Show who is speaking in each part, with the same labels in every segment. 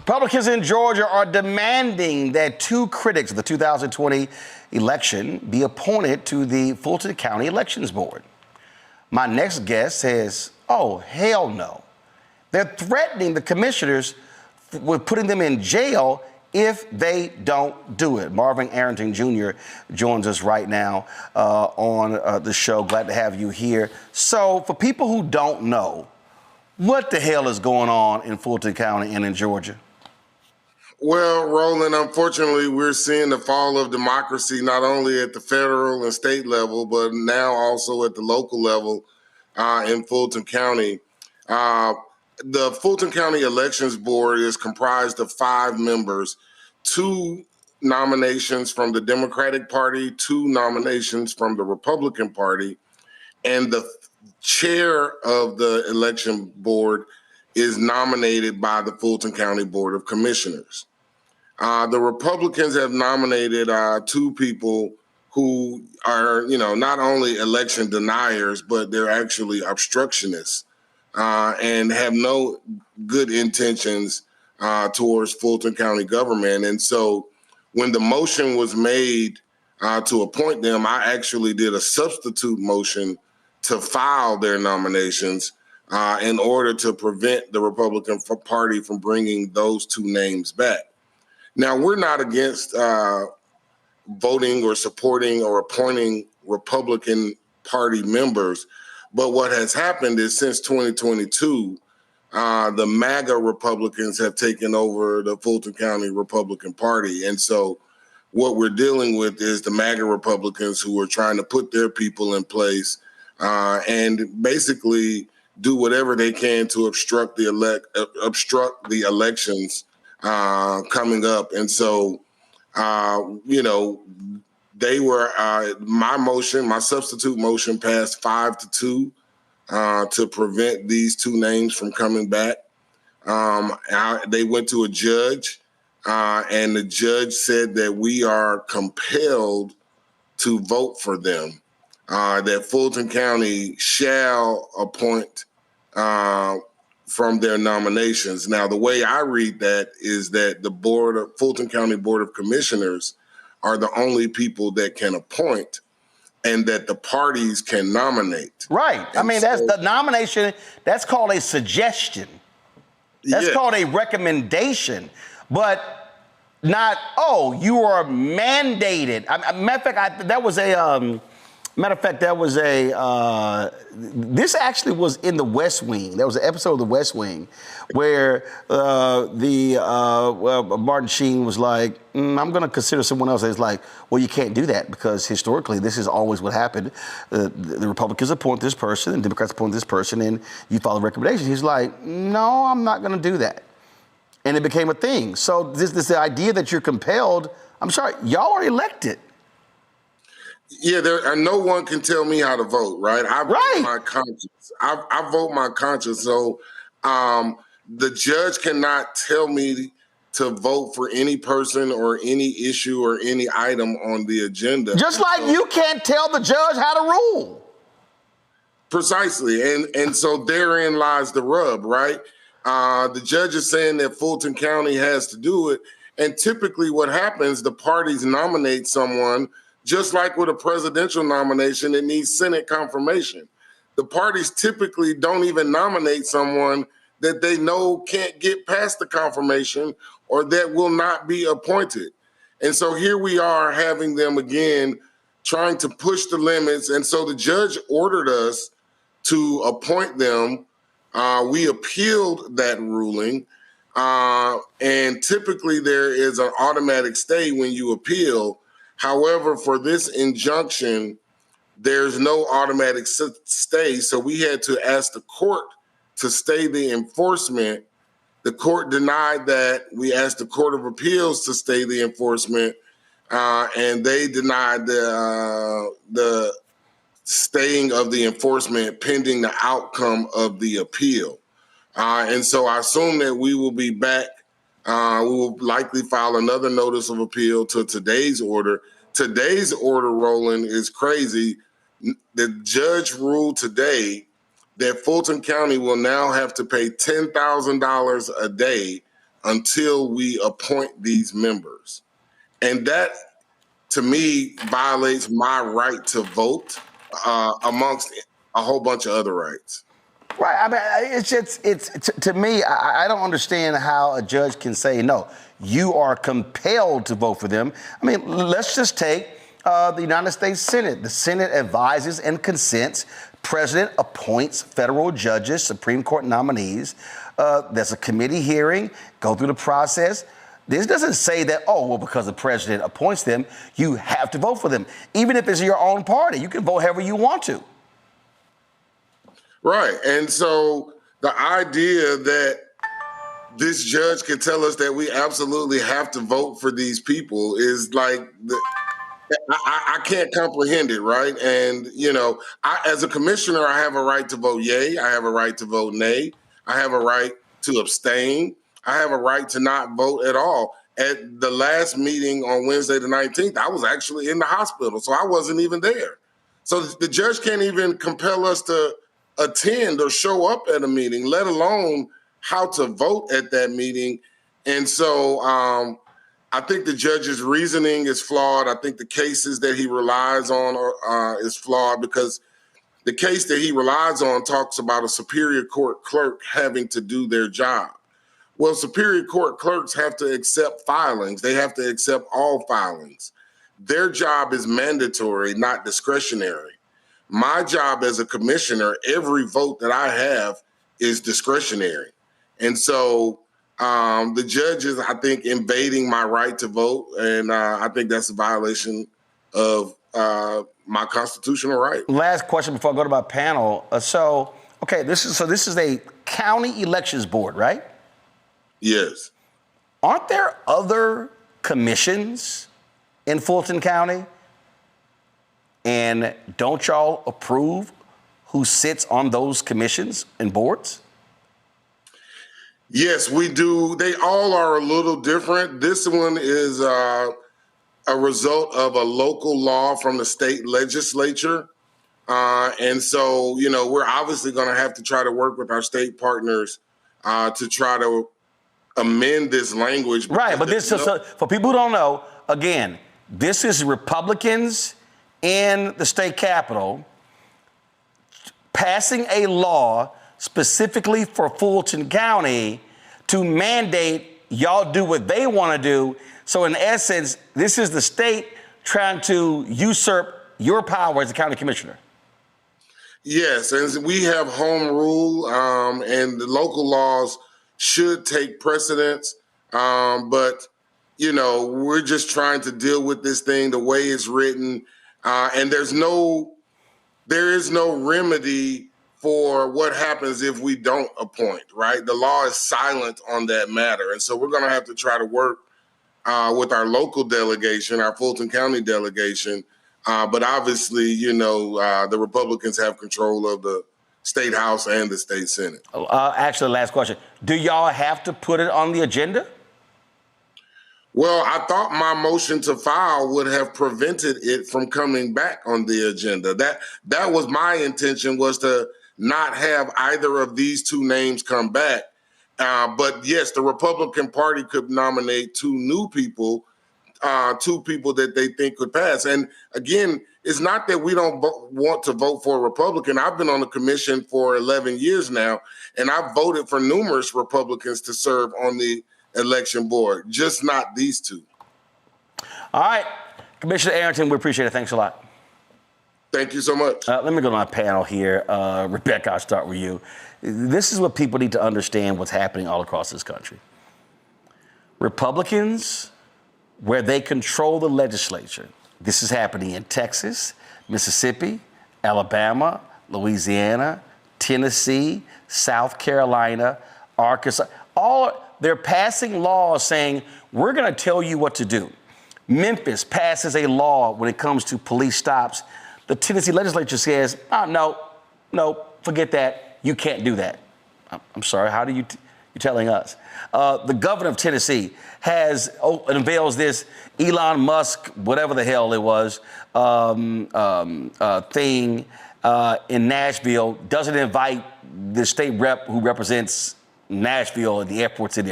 Speaker 1: Republicans in Georgia are demanding that two critics of the 2020 election be appointed to the Fulton County Elections Board. My next guest says, oh, hell no. They're threatening the commissioners with putting them in jail if they don't do it. Marvin Arrington Jr. joins us right now on the show. Glad to have you here. So for people who don't know, what the hell is going on in Fulton County and in Georgia?
Speaker 2: Well, Roland, unfortunately, we're seeing the fall of democracy not only at the federal and state level, but now also at the local level in Fulton County. The Fulton County Elections Board is comprised of 5 members, 2 nominations from the Democratic Party, 2 nominations from the Republican Party, and the chair of the election board is nominated by the Fulton County Board of Commissioners. The Republicans have nominated 2 people who are, not only election deniers, but they're actually obstructionists and have no good intentions towards Fulton County government. And so when the motion was made to appoint them, I actually did a substitute motion to file their nominations in order to prevent the Republican Party from bringing those 2 names back. Now, we're not against voting or supporting or appointing Republican Party members, but what has happened is since 2022, the MAGA Republicans have taken over the Fulton County Republican Party. And so what we're dealing with is the MAGA Republicans who are trying to put their people in place and basically do whatever they can to obstruct the elections coming up. And so, they were my substitute motion passed 5-2 to prevent these 2 names from coming back. They went to a judge, and the judge said that we are compelled to vote for them. That Fulton County shall appoint from their nominations. Now, the way I read that is that the Fulton County Board of Commissioners are the only people that can appoint and that the parties can nominate.
Speaker 1: Right. And that's the nomination. That's called a suggestion. That's called a recommendation, but not, you are mandated. Matter of fact, this actually was in the West Wing. There was an episode of the West Wing where Martin Sheen was like, I'm going to consider someone else. It's like, well, you can't do that because historically this is always what happened. The Republicans appoint this person and Democrats appoint this person and you follow recommendations. He's like, no, I'm not going to do that. And it became a thing. So this idea that you're compelled, I'm sorry, y'all are elected.
Speaker 2: Yeah, no one can tell me how to vote, right? I vote my conscience. I vote my conscience. So the judge cannot tell me to vote for any person or any issue or any item on the agenda.
Speaker 1: Just like you can't tell the judge how to rule.
Speaker 2: Precisely. And so therein lies the rub, right? The judge is saying that Fulton County has to do it. And typically what happens, the parties nominate someone. Just like with a presidential nomination, it needs Senate confirmation. The parties typically don't even nominate someone that they know can't get past the confirmation or that will not be appointed. And so here we are having them again trying to push the limits. And so the judge ordered us to appoint them. We appealed that ruling. And typically there is an automatic stay when you appeal. However, for this injunction, there's no automatic stay. So we had to ask the court to stay the enforcement. The court denied that. We asked the Court of Appeals to stay the enforcement, and they denied the staying of the enforcement pending the outcome of the appeal. And so I assume that we will be back. We will likely file another notice of appeal to today's order. Today's order, Roland, is crazy. The judge ruled today that Fulton County will now have to pay $10,000 a day until we appoint these members. And that, to me, violates my right to vote amongst a whole bunch of other rights.
Speaker 1: Right. I mean, it's to me, I don't understand how a judge can say, no, you are compelled to vote for them. I mean, let's just take the United States Senate. The Senate advises and consents. President appoints federal judges, Supreme Court nominees. There's a committee hearing, go through the process. This doesn't say that, oh, well, because the president appoints them, you have to vote for them. Even if it's your own party, you can vote however you want to.
Speaker 2: Right. And so the idea that this judge can tell us that we absolutely have to vote for these people is like, I can't comprehend it, right? And, you know, as a commissioner, I have a right to vote yay. I have a right to vote nay. I have a right to abstain. I have a right to not vote at all. At the last meeting on Wednesday the 19th, I was actually in the hospital, so I wasn't even there. So the judge can't even compel us to attend or show up at a meeting, let alone how to vote at that meeting. And so I think the judge's reasoning is flawed. I think the cases that he relies on is flawed, because the case that he relies on talks about a Superior Court clerk having to do their job. Well, Superior Court clerks have to accept filings. They have to accept all filings. Their job is mandatory, not discretionary. My job as a commissioner, every vote that I have is discretionary. And so the judge is, I think, invading my right to vote. And I think that's a violation of my constitutional right.
Speaker 1: Last question before I go to my panel. This is a county elections board, right?
Speaker 2: Yes.
Speaker 1: Aren't there other commissions in Fulton County? And don't y'all approve who sits on those commissions and boards?
Speaker 2: Yes, we do. They all are a little different. This one is a result of a local law from the state legislature. And so, you know, we're obviously going to have to try to work with our state partners to try to amend this language.
Speaker 1: Right, but this is, for people who don't know, again, this is Republicans in the state capitol passing a law specifically for Fulton County to mandate y'all do what they want to do. So in essence, this is the state trying to usurp your power as a county commissioner.
Speaker 2: Yes, and we have home rule, and the local laws should take precedence. But, you know, we're just trying to deal with this thing the way it's written. And there is no remedy for what happens if we don't appoint, right? The law is silent on that matter. And so we're going to have to try to work with our local delegation, our Fulton County delegation. But obviously, you know, the Republicans have control of the state house and the state senate.
Speaker 1: Actually, last question. Do y'all have to put it on the agenda?
Speaker 2: Well, I thought my motion to file would have prevented it from coming back on the agenda. That was my intention, was to not have either of these two names come back. But yes, the Republican Party could nominate two new people, two people that they think could pass. And again, it's not that we don't want to vote for a Republican. I've been on the commission for 11 years now, and I've voted for numerous Republicans to serve on the election board, just not these two.
Speaker 1: All right. Commissioner Arrington, we appreciate it. Thanks a lot.
Speaker 2: Thank you so much.
Speaker 1: Let me go to my panel here. Rebecca, I'll start with you. This is what people need to understand what's happening all across this country. Republicans, where they control the legislature, this is happening in Texas, Mississippi, Alabama, Louisiana, Tennessee, South Carolina, Arkansas. They're passing laws saying, we're going to tell you what to do. Memphis passes a law when it comes to police stops. The Tennessee legislature says, no, forget that. You can't do that. I'm sorry, how do you're telling us? The governor of Tennessee unveils this Elon Musk, whatever the hell it was, thing in Nashville, doesn't invite the state rep who represents Nashville and the airport city.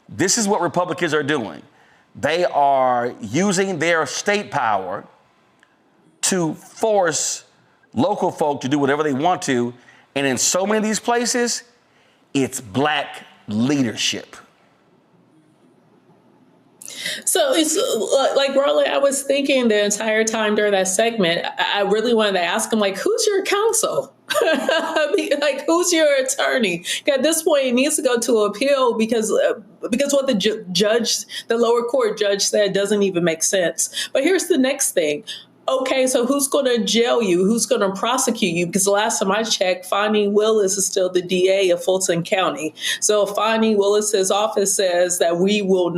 Speaker 1: This is what Republicans are doing. They are using their state power to force local folk to do whatever they want to. And in so many of these places, it's black leadership.
Speaker 3: So it's like, Roland, I was thinking the entire time during that segment, I really wanted to ask him, like, who's your counsel? Like, who's your attorney? At this point, it needs to go to appeal because what the lower court judge said doesn't even make sense. But here's the next thing. Okay, so who's going to jail you? Who's going to prosecute you? Because the last time I checked, Fani Willis is still the DA of Fulton County. So if Fani Willis's office says that we will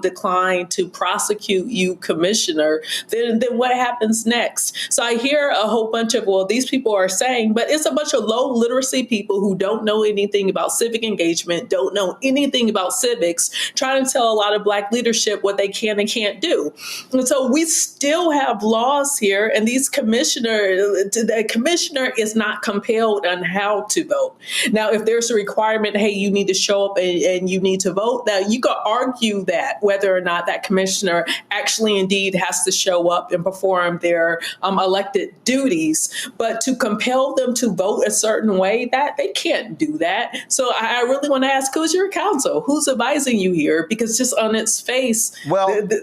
Speaker 3: decline to prosecute you, Commissioner, then what happens next? So I hear a whole bunch of, well, these people are saying, but it's a bunch of low literacy people who don't know anything about civic engagement, don't know anything about civics, trying to tell a lot of black leadership what they can and can't do. And so we still have laws here, and the commissioner is not compelled on how to vote. Now, if there's a requirement, hey, you need to show up and you need to vote, now you can argue that whether or not that commissioner actually indeed has to show up and perform their elected duties. But to compel them to vote a certain way, that they can't do that. So I really want to ask, who's your counsel? Who's advising you here? Because just on its face,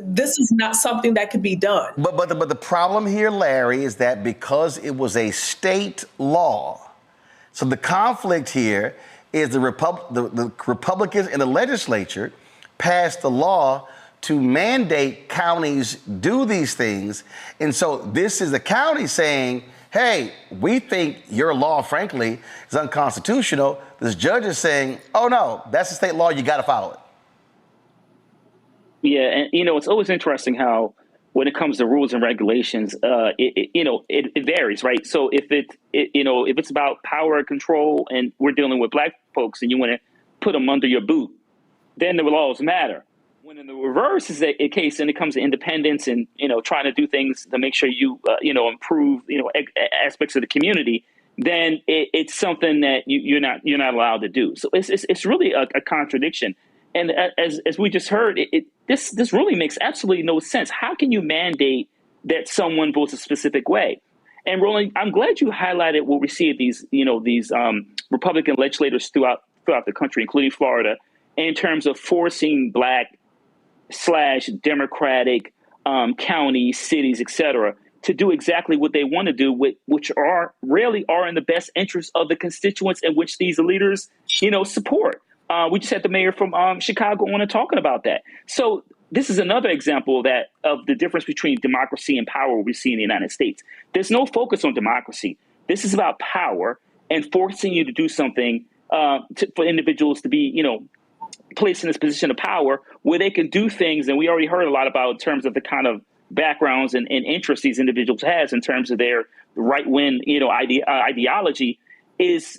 Speaker 3: this is not something that could be done.
Speaker 1: But the problem here, Larry, is that because it was a state law, so the conflict here is the Republicans in the legislature passed the law to mandate counties do these things. And so this is the county saying, hey, we think your law, frankly, is unconstitutional. This judge is saying, oh, no, that's a state law. You got to follow it.
Speaker 4: Yeah. And, it's always interesting how when it comes to rules and regulations, it varies, right? So if it's about power and control and we're dealing with black folks and you want to put them under your boot, then the laws matter. When in the reverse is a case and it comes to independence and, trying to do things to make sure you, improve, aspects of the community, then it's something that you're not allowed to do. So it's really a contradiction. And as we just heard, this really makes absolutely no sense. How can you mandate that someone votes a specific way? And Roland, I'm glad you highlighted what we see at these Republican legislators throughout the country, including Florida, in terms of forcing Black/Democratic counties, cities, et cetera, to do exactly what they want to do, which rarely are in the best interest of the constituents in which these leaders, support. We just had the mayor from Chicago on and talking about that. So this is another example of the difference between democracy and power we see in the United States. There's no focus on democracy. This is about power and forcing you to do something for individuals to be, placed in this position of power where they can do things. And we already heard a lot about in terms of the kind of backgrounds and interests these individuals has in terms of their right-wing, ideology is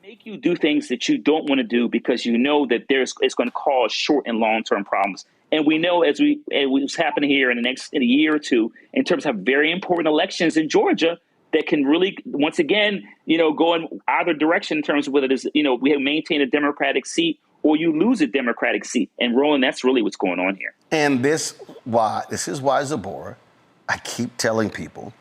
Speaker 4: make you do things that you don't want to do because you know that it's going to cause short and long-term problems. And we know as what's happening here in a year or two, in terms of very important elections in Georgia that can really, once again, go in either direction in terms of whether it is, we have maintained a Democratic seat or you lose a Democratic seat. And Roland, that's really what's going on here.
Speaker 1: And this is why, Zabora, I keep telling people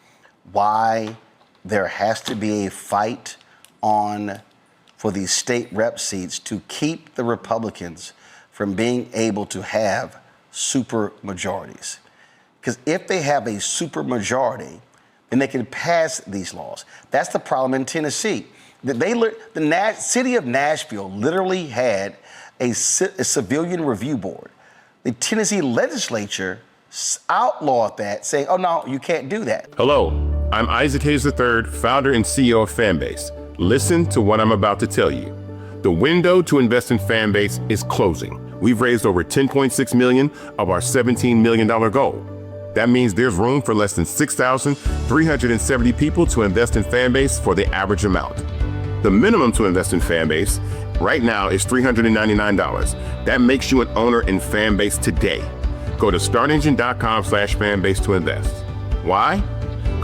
Speaker 1: why there has to be a fight for these state rep seats to keep the Republicans from being able to have super majorities. Because if they have a super majority, then they can pass these laws. That's the problem in Tennessee. The city of Nashville literally had a civilian review board. The Tennessee legislature outlawed that, saying, oh, no, you can't do that.
Speaker 5: Hello, I'm Isaac Hayes III, founder and CEO of Fanbase. Listen to what I'm about to tell you. The window to invest in Fanbase is closing. We've raised over $10.6 million of our $17 million goal. That means there's room for less than 6,370 people to invest in Fanbase for the average amount. The minimum to invest in Fanbase right now is $399. That makes you an owner in Fanbase today. Go to startengine.com/fanbase to invest. Why?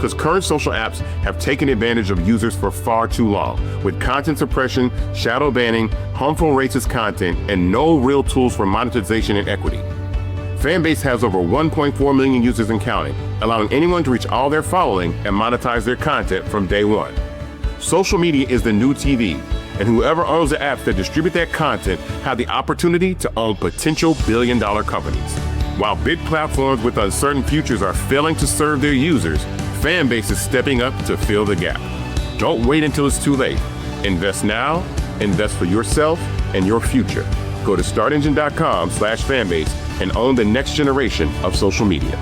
Speaker 5: because current social apps have taken advantage of users for far too long, with content suppression, shadow banning, harmful racist content, and no real tools for monetization and equity. Fanbase has over 1.4 million users and counting, allowing anyone to reach all their following and monetize their content from day one. Social media is the new TV, and whoever owns the apps that distribute that content have the opportunity to own potential billion-dollar companies. While big platforms with uncertain futures are failing to serve their users, Fanbase is stepping up to fill the gap. Don't wait until it's too late. Invest now, invest for yourself and your future. Go to startengine.com/fanbase and own the next generation of social media.